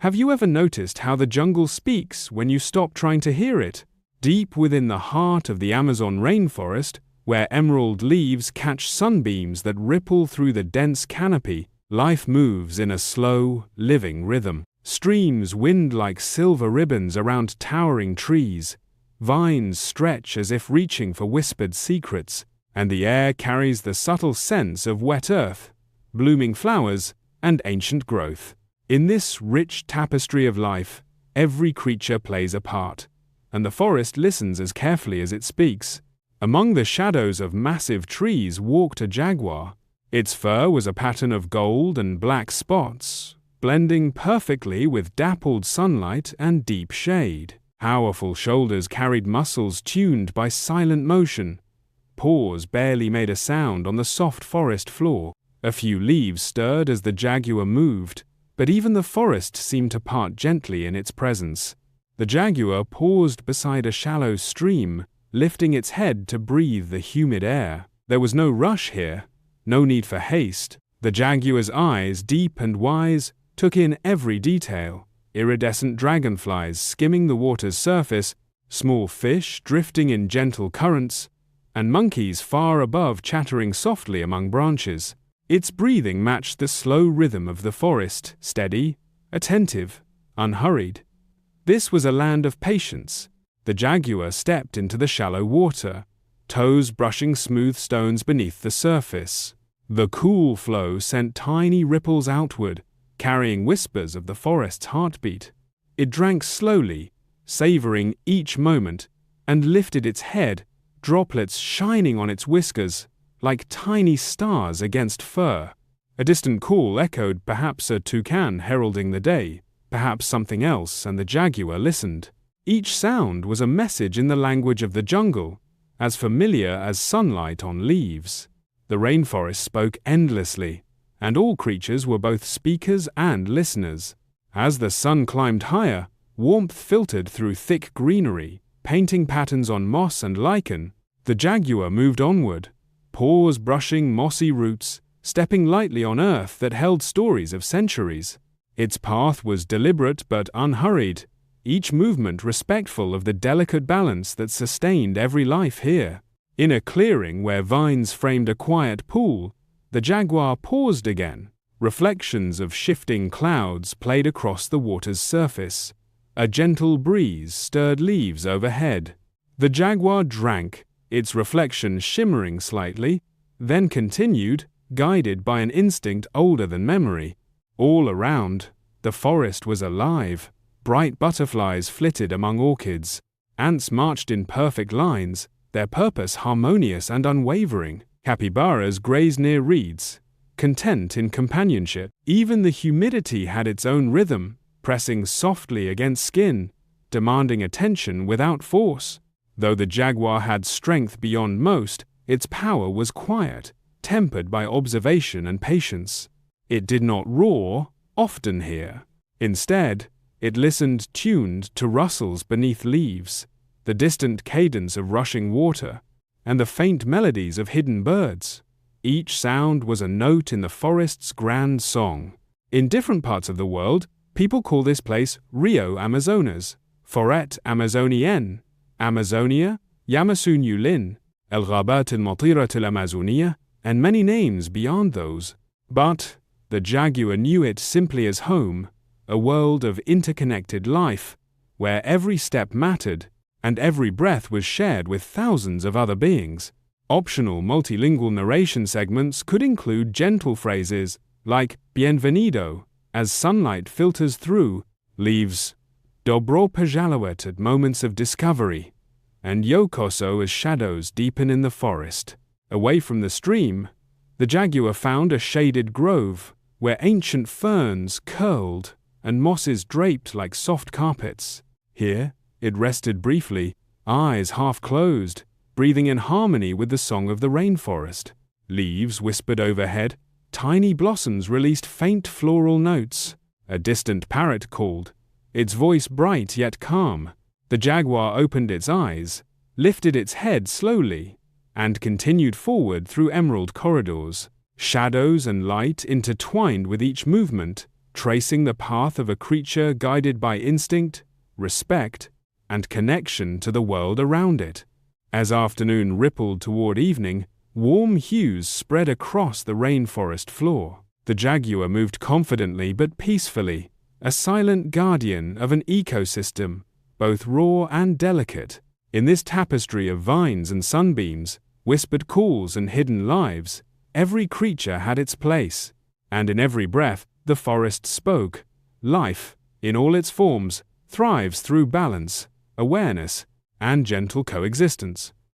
Have you ever noticed how the jungle speaks when you stop trying to hear it? Deep within the heart of the Amazon rainforest, where emerald leaves catch sunbeams that ripple through the dense canopy, life moves in a slow, living rhythm. Streams wind like silver ribbons around towering trees, vines stretch as if reaching for whispered secrets, and the air carries the subtle sense of wet earth, blooming flowers, and ancient growth. In this rich tapestry of life, every creature plays a part, and the forest listens as carefully as it speaks. Among the shadows of massive trees walked a jaguar. Its fur was a pattern of gold and black spots, blending perfectly with dappled sunlight and deep shade. Powerful shoulders carried muscles tuned by silent motion. Paws barely made a sound on the soft forest floor. A few leaves stirred as the jaguar moved, but even the forest seemed to part gently in its presence. The jaguar paused beside a shallow stream, lifting its head to breathe the humid air. There was no rush here, no need for haste. The jaguar's eyes, deep and wise, took in every detail: iridescent dragonflies skimming the water's surface, small fish drifting in gentle currents, and monkeys far above chattering softly among branches. Its breathing matched the slow rhythm of the forest, steady, attentive, unhurried. This was a land of patience. The jaguar stepped into the shallow water, toes brushing smooth stones beneath the surface. The cool flow sent tiny ripples outward, carrying whispers of the forest's heartbeat. It drank slowly, savoring each moment, and lifted its head, droplets shining on its whiskers, like tiny stars against fur. A distant call echoed, perhaps a toucan heralding the day, perhaps something else, and the jaguar listened. Each sound was a message in the language of the jungle, as familiar as sunlight on leaves. The rainforest spoke endlessly, and all creatures were both speakers and listeners. As the sun climbed higher, warmth filtered through thick greenery, painting patterns on moss and lichen. The jaguar moved onward, paws brushing mossy roots, stepping lightly on earth that held stories of centuries. Its path was deliberate but unhurried, each movement respectful of the delicate balance that sustained every life here. In a clearing where vines framed a quiet pool, the jaguar paused again. Reflections of shifting clouds played across the water's surface. A gentle breeze stirred leaves overhead. The jaguar drank, its reflection shimmering slightly, then continued, guided by an instinct older than memory. All around, the forest was alive. Bright butterflies flitted among orchids. Ants marched in perfect lines, their purpose harmonious and unwavering. Capybaras grazed near reeds, content in companionship. Even the humidity had its own rhythm, pressing softly against skin, demanding attention without force. Though the jaguar had strength beyond most, its power was quiet, tempered by observation and patience. It did not roar, often here. Instead, it listened tuned to rustles beneath leaves, the distant cadence of rushing water, and the faint melodies of hidden birds. Each sound was a note in the forest's grand song. In different parts of the world, people call this place Rio Amazonas, Forêt Amazonienne, Amazonia, Yamasun Yulin, El Ghabat al-Matirat al-Amazonia, and many names beyond those. But the jaguar knew it simply as home, a world of interconnected life, where every step mattered, and every breath was shared with thousands of other beings. Optional multilingual narration segments could include gentle phrases like bienvenido as sunlight filters through, leaves dobro požalovat at moments of discovery, and yokoso as shadows deepen in the forest. Away from the stream, the jaguar found a shaded grove where ancient ferns curled and mosses draped like soft carpets. Here, it rested briefly, eyes half closed, breathing in harmony with the song of the rainforest. Leaves whispered overhead, tiny blossoms released faint floral notes. A distant parrot called, its voice bright yet calm. The jaguar opened its eyes, lifted its head slowly, and continued forward through emerald corridors. Shadows and light intertwined with each movement, tracing the path of a creature guided by instinct, respect, and connection to the world around it. As afternoon rippled toward evening, warm hues spread across the rainforest floor. The jaguar moved confidently but peacefully, a silent guardian of an ecosystem, both raw and delicate. In this tapestry of vines and sunbeams, whispered calls and hidden lives, every creature had its place, and in every breath, the forest spoke. Life, in all its forms, thrives through balance, awareness, and gentle coexistence.